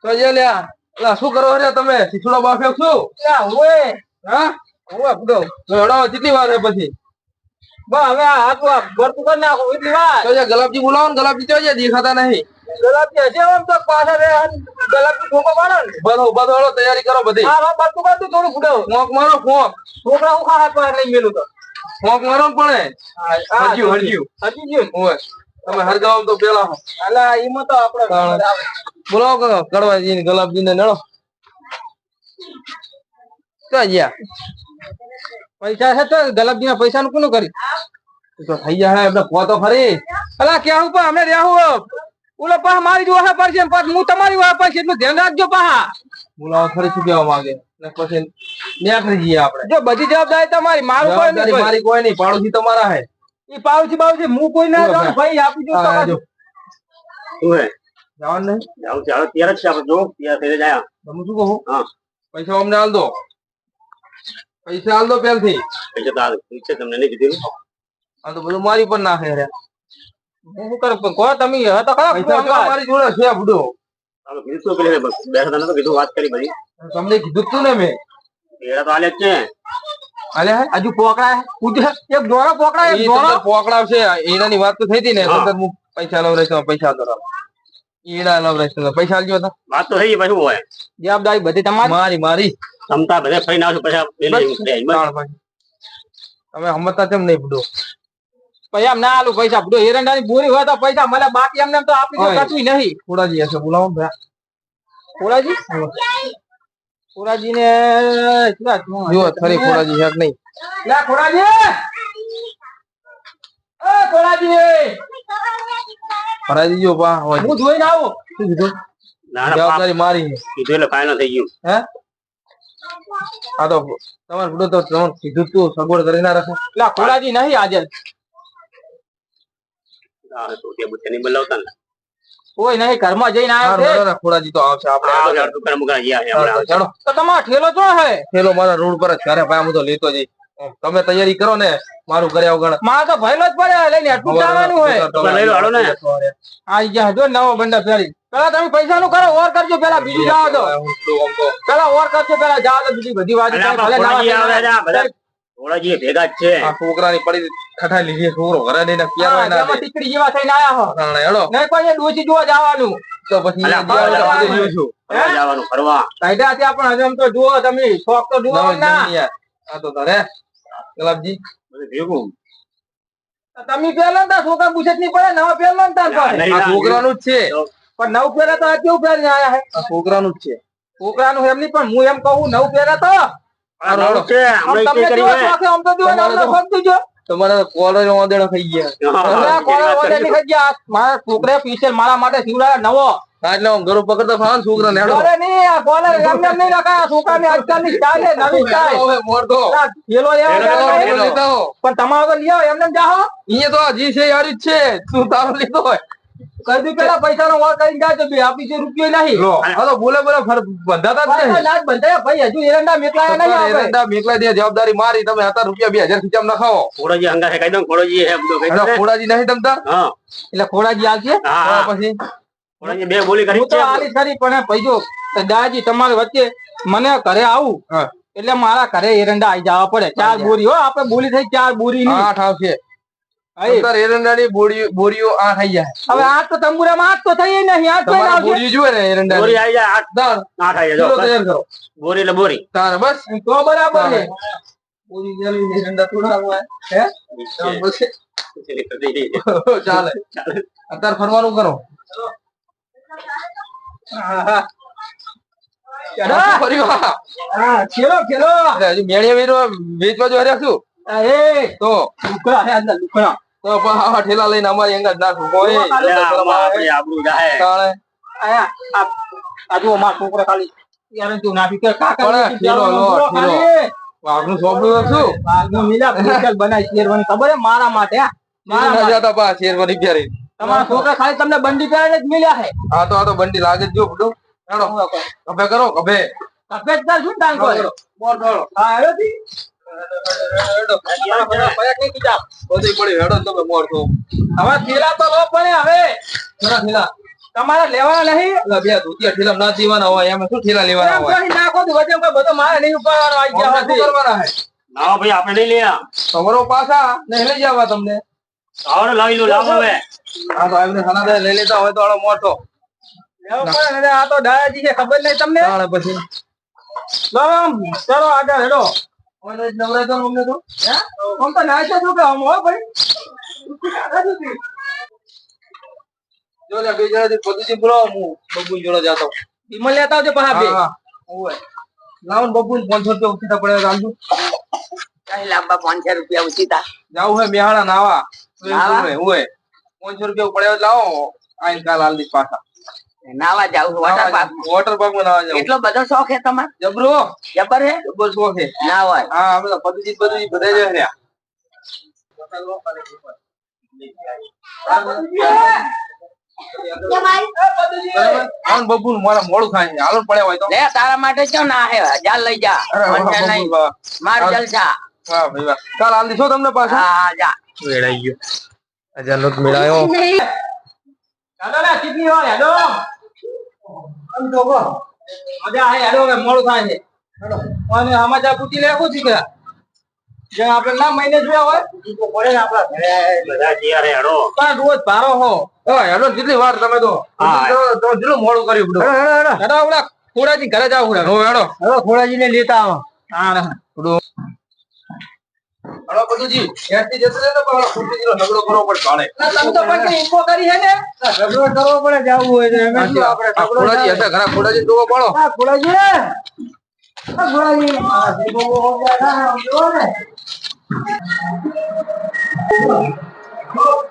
તો જે લ્યા લા શું કરો રે તમે શીખડો બાફ્યો શું લા ઓએ હા ઓએ બુડો હડો કેટલી વાર હે પછી બા હવે આ હાથ ભરતું કરી નાખો એટલી વાર તો જે ગલાબજી બોલાવો ને ગલાબજી તો જે દેખાતા નહીં ગલાબજી હશે આમ તો પાછા રે ગલાબજી ઠોકો પાડો ને બધો બધો હડો તૈયારી કરો બધી હા હા ભરતું કરતું થોડું બુડો ફોક મારો ફોક છોકરા હું ખા હાથ લઈ મેલું તો ફોક મારો ને પણ હરજ્યું હજી ગયું ઓય તમે હરગાવ તો પેલા હો અલા ઈમાં તો આપણે બોલાવો કરો કડવાજી ને ગલાબજી ને નડો તો ગયા પૈસા છે તો ગલાબજી ના પૈસા નું કોનું કરી તો થઈ જાય એટલે કો તો ખરી અલા ક્યાં ઉપર અમે રહ્યા ઓલો પા મારી જોવા પડશે હું તમારી વાહ પડશે એટલું ધ્યાન રાખજો પા બોલાવો ખરી શું કહેવા માંગે ને પછી નેખરી જઈએ આપણે જો બધી જવાબદારી તમારી મારું કોઈ નહીં મારી કોઈ નહીં પાડોશી તમારા હે ઈ પાવજી હું કોઈ ના જાઉં ભાઈ આપી દો જો શું હે જવાનું નહીં જાવ ચાલો તૈયાર જ છે આપણે જો તૈયાર થઈ જાય તમે શું કહો હા પૈસા અમને હાલ દો પૈસા હાલ દો પહેલથી પૈસા તો હાલ છે તમને નહીં કીધું આ તો બધું મારી પર નાખે રે હું શું કરું કહો તમે તો ખરા પૈસા તો મારી જોડે છે બુડો ચાલો કીધું શું પેલી બેઠા હતા તો કીધું વાત કરી બધી તમને કીધું તું ને મેં પેડા તો હાલે જ છે હાલે હજુ પોકડા એક દોરો પોકડા એક દોરો પોકડાવશે એનાની વાત તો થઈ હતી ને અંદર હું પૈસા લવ રહીશ પૈસા દો ઈડા લવ રહીશ પૈસા આલજો તો વાત તો થઈ પછી હોય જવાબદારી બધી તમારી મારી મારી ક્ષમતા બધે ફરી ના આવશે તમે સમજતા કેમ નહીં બુડો પૈસા એમ ના આલુ પૈસા બુડો એરંડા ની બોરી હોય તો પૈસા મને બાકી એમને તો આપી દો કશું નહીં થોડાજી હશે બોલાવો ખોડાજી ખોડાજી ને જો ખરી ખોડાજી હેક નહીં લે ખોડાજી એ ખોડાજી ફરાજી જો પા હું જોઈને આવું શું કીધું ના ના જવાબદારી મારી કીધું એટલે ફાઇનલ થઈ ગયું હે આ તો તમારે બુડો તો તમે કીધું તું સગવડ કરી ના રાખો લે ખોડાજી નહીં હાજર તો તે બુદ્ધિ નહીં બોલાવતા ને કોઈ નહીં ઘરમાં જઈને આવ્યો છે ખોડાજી તો આવશે આપણે દુકાન મુકા ગયા ચાલો તો તમારો ઠેલો જો હે થેલો મારા રોડ પર જ ઘરે ભાઈ હું તો લેતો જઈ તમે તૈયારી કરો ને મારું ઘરે આવગણ મારે તો ભયલો જ પડે લઈને અટકું જવાનું હોય લઈ લો હાલો ને આઈ ગયા જો નવો બંડા ફેરી પેલા તમે પૈસા નું કરો ઓર કરજો પેલા બીજું જાવ દો પેલા ઓર કરજો પેલા જાવ દો બીજી બધી વાત થોડાજી ભેગા જ છે આ છોકરાની પડી ઠઠાઈ લીધી છોકરો ઘરે નહીં ક્યારે ના દે ટીકડી જેવા થઈને આયા હો હેડો નહીં કોઈ ડોસી જોવા જવાનું તો પછી જવાનું ફરવા કાયદા ત્યાં પણ હજમ તો જુઓ તમે શોખ તો જુઓ ના આ તો તારે ગલાબજી બધું ભેગું તમે પેલા ને છોકરા પૂછે નહીં પડે નવા પેલા ને તાર આ છોકરાનું જ છે પણ નવ પેલા તો કેવું પેલા આયા હે આ છોકરાનું જ છે છોકરાનું એમ નહીં પણ હું એમ કહું નવ પેલા તો તમારે કોલર વાંદેડો થઈ ગયા મારા છોકરા પીછે મારા માટે શિવલાયા નવો એટલે હું ઘર પકડતો ખાવા છોકરા ને હેડો નહીં રખાયા છોકરા ની આજકાલની સ્ટાઇલ નવી સ્ટાઇલ મોટો પણ તમારો તો લીધો એમને જાઓ અહીંયા તો હજી છે યાર જ છે તું તારો લીધો હોય કદી પેલા પૈસા નો વોર કરીને જાય તો બે આપી છે રૂપિયો નહીં હા તો બોલે બોલે બંધાતા જ નહીં બંધાય ભાઈ હજુ એરંડા મેકલાયા નહીં એરંડા મેકલા દે જવાબદારી મારી તમે હતા રૂપિયા 2000 ખીચામ નખાવો ખોડાજી હંગા છે કહી દઉં ખોડાજી એમ તો કહી દઉં ખોડાજી નહીં તમતા હા એટલે ખોડાજી આવશે પછી ખોડાજી બે બોલી કરી હું તો આલી ખરી પણ પૈજો દાદાજી તમારી વચ્ચે મને ઘરે આવું એટલે મારા ઘરે એરંડા આવી જવા પડે 4 બોરી હો આપણે બોલી થઈ 4 બોરી ની 8 આવશે એરંડાની બોરીઓ 8 થઈ જાય હવે 8 તો તંબુરામાં 8 તો થઈ નહીં 8 તો આવશે બોરી જોવે ને એરંડા બોરી આવી જાય 8 આવી જાય તૈયાર કરો બોરી એટલે બોરી તારે બસ તો બરાબર છે બોરી જલ્દી એરંડા થોડા હોય હે ચાલે અત્યારે ફરવાનું કરો વેચવા જો હર્યા છું તો ઠેલા લઈને અમારી અંગા નાખું છોકરા ખાલી મારા માટે તમારા છોકરા ખાલી તમને બંડી પહેરીને જ મિલ્યા છે આ તો બંડી લાગે જ જો બધું કભે કરો કભે કભે જ શું ટાંગ કરો બોર દોડો હા હેડો જી હવે થેલા તો લો પડે હવે થેલા તમારે લેવાના નહીં એટલે બે ધોતિયા ઠેલા ના દેવાના હોય એમાં શું ઠેલા લેવાના એમ હોય કોઈ નાખો તો વચ્ચે કોઈ બધો મારે નહીં ઉપાડવાનો આવી ગયા શું કરવાના હે ના ભાઈ આપણે નહીં લે તમારો પાછા ને લઈ જવા તમને આવડે લાવી લો લાવો હવે હા તો એમને સના લઈ લેતા હોય તો આડો મોટો લેવો પડે ને આ તો દાદાજી છે ખબર નહીં તમને તાણે પછી ચલો આગળ હેડો નવરાય તો અમને તો આમ તો નાચે છું કે આમ હો ભાઈ જો ને બે જણાથી પદુજી બોલાવો હું બબુ જોડે જાતો વિમલ લેતા આવજો પાછા બે ઓય લાવો બબુ 500 રૂપિયા ઉછીતા પડે રામજુ કઈ લાંબા 500 રૂપિયા ઉચીતા જાવું હે મેહાણા નાવા નાવા? ઓય 500 રૂપિયા પડે લાવો આઈન કાલ આલ દી પાછા નાવા જાવ વોટર પાર્ક વોટર પાર્ક માં નાવા જાવ એટલો બધો શોખ હે તમાર જબરો જબર હે જબર શોખ હે ના હોય હા અમે તો પદુજી બધા જ રહ્યા આન બબુ મારા મોડું થાય છે હાલો પડે હોય તો લે તારા માટે ક્યાં ના હે જા લઈ જા ટેન્શન નહીં માર જલસા વાહ ભાઈ વાહ કાલ હાલ દીશો તમને પાછા હા હા જા વેડાઈ ગયો અજાન લોક મેળાયો ચાલો ને કેટલી વાર હેડો આમ તો બો મજા આવે હેડો હવે મોડું થાય છે હેડો અને સમાચાર પૂછી લે શું દીકરા જે આપણે ના મહિને જોયા હોય તો પડે ને આપડા ઘરે બધા તૈયાર હેડો પણ રોજ ભારો હો હેડો કેટલી વાર તમે તો તો જેટલું મોડું કર્યું બધું હેડો ઓલા ખોડાજી ઘરે જાવ ખોડા હેડો હેડો ખોડાજી ને લેતા આવો હા હેડો પદુજી યાદથી જતો રહે તો પણ ખોટીજીનો ઝઘડો કરવો પડે કાલે તમે તો પણ ઇન્ફો કરી છે ને ઝઘડો કરવો પડે જાવું હોય તો એમ શું આપણે ખોડાજી હતા ઘણા ખોડાજી જોવો પડો ખોડાજી ખોડાજી આ દેવો હો ગયા જો ને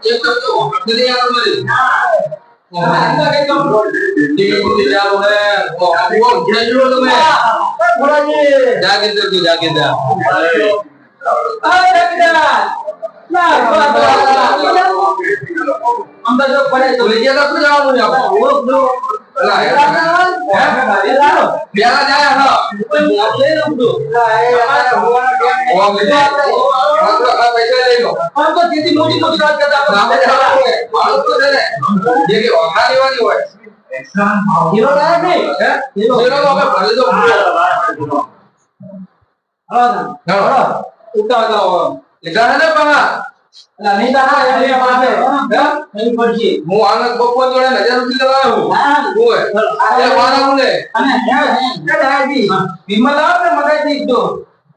એક તો અગલી આલો મારી અંદર કઈ કામ ડી જાવ હે ઓ જેજો તમે જાગીર અંદર જો પડે તો લઈ ગયા તો જવાનું છે આપણે બેલા જાય હા પૈસા લઈ લો તો જેથી મોટી મોટી વાત કરતા આપણે જવાનું હોય મારું તો છે ને જે કે ઓખા લેવાની હોય હીરો લાયા નહીં હે હીરો તો આપણે ભલે તો હળો ઉતાર કરો લીધા હે ને પા અલા નહીં તારા એ પાસે નહીં પડશે હું આનંદ બપોર જોડે 1000 રૂપિયા લાવ્યો હા ઓય એ વાળા ને અને હે દાદાજી વિમલ આવ ને મગાઈ તો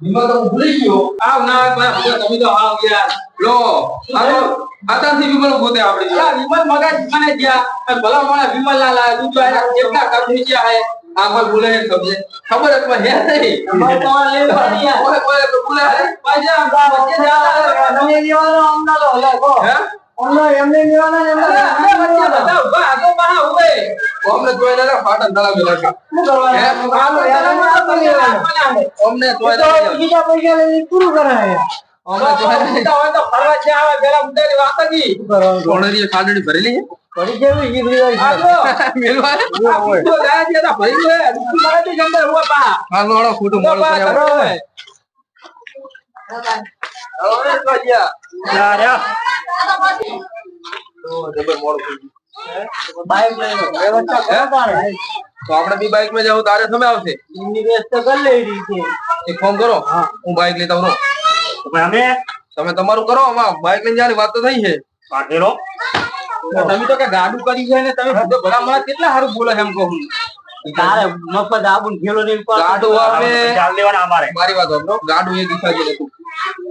વિમલ તો હું ભૂલી ગયો આવ ના તમે તો આવ યાર લો આતાથી વિમલ ગોતે આપણે અલા વિમલ મગાઈ મને ગયા ભલા મારા વિમલ ના લાયા તું તો એના કેટલા કર્મ ગયા હે આ કોઈ બોલે હે સમજે ખબર હે તમે હે નહીં તમારે તમારે લેવું પડી યાર કોઈ કોઈ તો બોલે હે પાછા વચ્ચે જા તમે લેવાનો અમને લો લે કો હે અમને એમને લેવાના એમને વચ્ચે બધા ઉભા આગો બહા ઉભે અમને જોઈ ના ફાટન દળા મેલા છે શું કરવાનું અમને જોઈ બીજા પૈસા લઈને પૂરું કરાય અમને જોઈ તો ફરવા જ આવે પેલા મુદ્દાની વાત હતી કોણરી ખાડડી ભરેલી પડી જેવી ઈગળી આગો મેલવા તો ગયા છે તો ભરી લે મારે તો જંગલ હુआ પા હાલો હાલો ખોટું મોડું કર્યા હવે તો ગયા યાર તો જબર મોડું થઈ ગયું બાઈક લઈને વ્યવસ્થા કરો પાડે તો આપણે બી બાઇક માં જાવ તારે સમય આવશે ઇન્ની વ્યવસ્થા કરી લઈ રહી છે એક ફોન કરો હું બાઇક લેતા આવું અમે તમે તમારું કરો આમાં બાઇક લઈને જવાની વાત તો થઈ છે પાટેલો તમે તો કે ગાડું કરી છે ને તમે બધો ભલા મને કેટલા સારું બોલે એમ કહું તારે મફત આબુ ખેલો ને ગાડું આપણે ચાલ લેવાના અમારે મારી વાત સાંભળો ગાડું એ દિશા જે હતું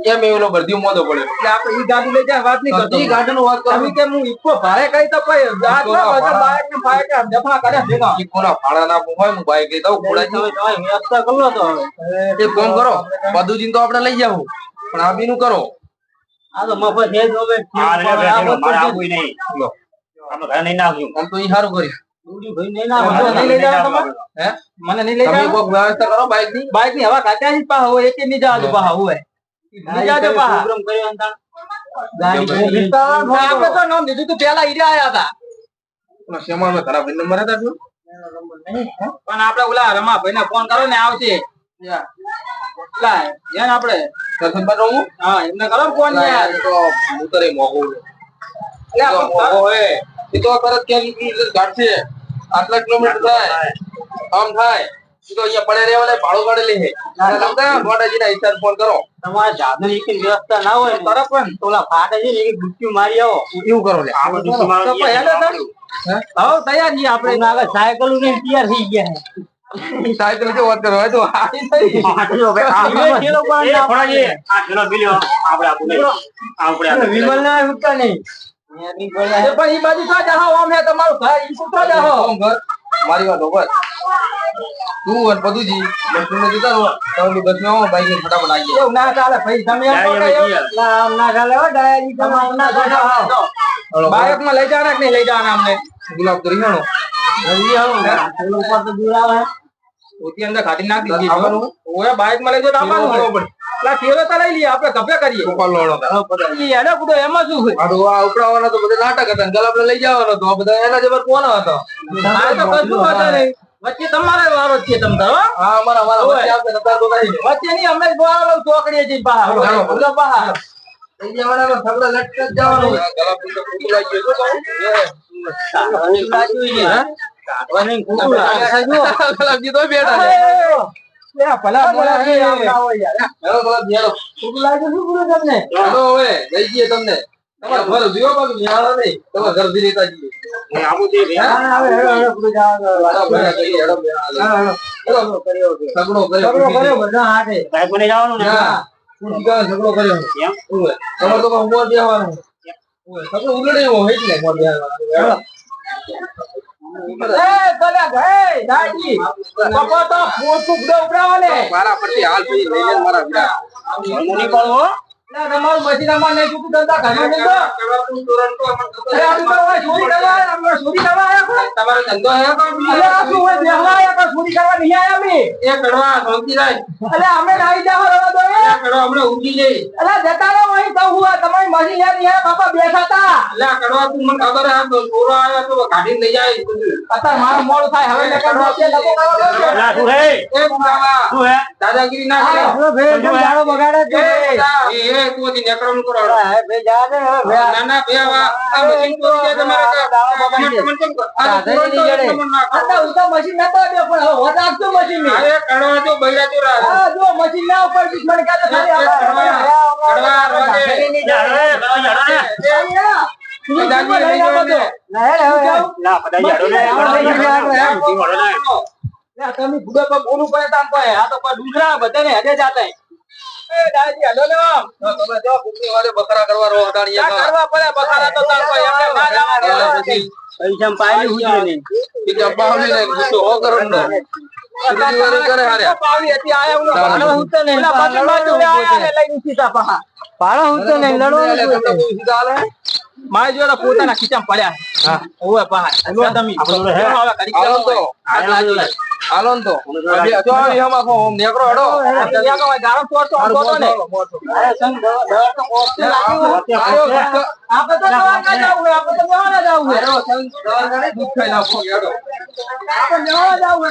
કેમ એલો બરધી મોદો પડે એટલે આપણે ઈ ગાડું લઈ જાય વાત નહીં કરતો ઈ ગાડીનું વાત કરો તમે કે હું ઈકો ભારે કઈ તો કોઈ ગાડ ના બધા બાઈક ને ફાઈક ને જફા કરે ભેગા ઈ કોના ભાડા ના હોય હું બાઇક લેતા આવું ખોડાજી તમે વ્યવસ્થા કરો તો હવે એક ફોન કરો બધું તો આપણે લઈ જાવ પણ આ બીનું કરો આ તો મફત છે જ હવે આ રે બેઠેલો મારે આવું નહીં લો આપણે ઘરે નહીં નાખ્યું આમ તો ઈ સારું કર્યું દૂરી ભાઈ નહીં ના મને નહીં લઈ જાવ તમે હે મને નહીં લઈ તમે જાવ કોક વ્યવસ્થા કરો બાઇક ની બાઈક ની હવા કાચા જ પા હોય એક નહીં જાવ પા હોય નહીં જાવ પા પ્રોગ્રામ કર્યો અંતા ગાડી આપણે તો નામ દીધું તો પેલા ઈરા આયા હતા ઓલા શેમાળ માં ખરાબ નંબર હતા શું પણ આપણે ઓલા રમા ભાઈ ને ફોન કરો ને આવશે ઓલા જેન આપણે કરસનબાદ રહું હા એમને કરો ફોન યાર તો ઉતરે મોગો એટલે મોગો હે એ તો તરત ક્યાં ઘાટ છે આટલા કિલોમીટર થાય આમ થાય એ તો અહીંયા પડે રહેવાના ભાડું કાઢેલી છે મોટાજીના હિસાબ ફોન કરો તમારે જાદુ ની વ્યવસ્થા ના હોય તરફ પણ તોલા ફાટે છે ને એક ગુચ્ચી મારી આવો એવું કરો લે તૈયાર છીએ આપણે આગળ સાયકલ ને તૈયાર થઈ ગયા સાયકલ જો વાત કરો તો હાઈ થઈ વિમલ ના ઉઠતા નહીં પણ ઈ બાજુ તો જાહો આમ હે તમારું ઘર ઈ સુતો જાહો ઘર મારી વાત ઉપર તું અને પદુજી બસને જતા રહો તો બસમાં આવો બાઈક ને ફટાફટ આવી એવું ના ચાલે ભાઈ તમે એમ કહો કે ના ના ચાલે હો ડાયરી તમે ના ચાલે બાઇક માં લઈ જવાના કે નહીં લઈ જવાના અમને ગુલાબ કરી જાણો જલ્દી આવો ઉપર તો દૂર આવે ઓતી અંદર ખાટી નાખ દીધી ઓએ બાઇક માં લઈ જો આવવાનું પડે લા કેરો તો લઈ લઈએ આપણે ગપે કરીએ કોલ લોણો ઈ એડો કુડો એમાં શું છે આડો આ ઉપડાવાના તો બધા નાટક હતા ગલ આપણે લઈ જવાનો તો આ બધા એના જબર કોણ હતો આ તો કશું હતો નહીં વચ્ચે તમારે વારો છે તમ તો હા અમારા વચ્ચે આવશે નતા તો નહીં વચ્ચે ની અમે બોલાવો ચોકડીએ જઈ બહાર બોલો બહાર લઈ જવાના તો સગડા લટક જવાનું ગલ આપણે તો ખોટું લાગી ગયું કાઢવાની ખોટું લાગે ગલાબજી તો બેઠા છે લે ભલા બોલા છે આવતા હોય યાર હેલો ગલાબજી હેલો ખોટું લાગે શું બોલું તમને હેલો હવે લઈ જઈએ તમને તમારા ઘર જીવો બાજુ નિહાળો નહીં તમારા ઘર થી લેતા જઈએ આવે હેડો ખોટું જાવ સગડો કર્યો સગડો કર્યો બધા હાથે સાહેબ મને જવાનું ને સગડો કર્યો તમારે તો ઉમર બેવાનું સગડો ઉલડે એવો હોય એટલે ઉમર બેવાનું એ ગલા ગઈ દાડી પપ્પા તો પોતું ઉડાવો ને મારા પરથી હાલ થઈ લઈ લે મારા વિડા મુની પડવો ના તમારું મશીનામાં નહીં ચૂકું ધંધા ઘરમાં નહીં તો અરે આ તો હોય ચોરી કરવા અમે ચોરી કરવા આયા કોઈ તમારો ધંધો હે અરે આ શું હોય બેહવા આયા કોઈ ચોરી કરવા નહીં આયા અમે એ કડવા શાંતિ રાખ અરે અમે નાઈ જાવ રવા દો એ કડવા હમણાં ઊંઘી જઈ અરે જતા રહો અહીં તો હું તમારી મશીન યાર નહીં બાપા બેઠા હતા અલ્યા કડવા તું મને ખબર હે તો છોરો આવ્યો તો ગાડી લઈ જાય અત્યારે મારો મોડું થાય હવે લગન છે લગો કરવા ના શું હે એ બાબા શું હે દાદાગીરી ના કરે દો ભાઈ જાડો બગાડે છે એ તું થી નેકરમ કરો બે જા દે ના ના બે આ મશીન ચોરી જાય તમારે આ તુરંત અત્યારે હું તો મશીન નતો દે પણ હવે વધારતો મશીન ની અરે કડવા તો બૈરા તો રાખ આ જો મશીન ના ઉપર થી મને કાતો ખાલી કડવા રોડે દાદાજી લઈ જાવ ને ના પડાઈ જાડો ને તમે ભૂડો પર બોલું પડે તાન કોઈ આ તો કોઈ ડુંગરા બધાને હદે જાતા એ દાદી હલો ને તમે જો કુકની વાળે બકરા કરવા રો હટાણીએ કરવા પડે બખારા તો તાન કોઈ એમને ના જવાનું પછી પૈસા પાઈ હુજે ને કે જબ્બાવલી ને ગુસ્સો હો કરનો ડિલિવરી કરે હારે પાવી હતી આયા હું ભાડો હુંતો ને બાજુ બાજુ આયા ને લઈ સીધા પહા ભાડો હુંતો ને લડવાનું સીધા હાલે મારે જો પોતાના ખીચામાં પડ્યા હા ઓય પહા તમે આપણે હે હાલો તો હાલો તો જો આવી હમા કો નેકરો હડો યા કો ગાળો પોરતો પોતો ને અરે સંગ દર તો પોતે લાગ્યો આપણે તો નવા જાવું આપણે તો નવા જાવું સંગ દવા ગણે દુખ ખાઈ નાખો હેડો આપણે નવા જાવું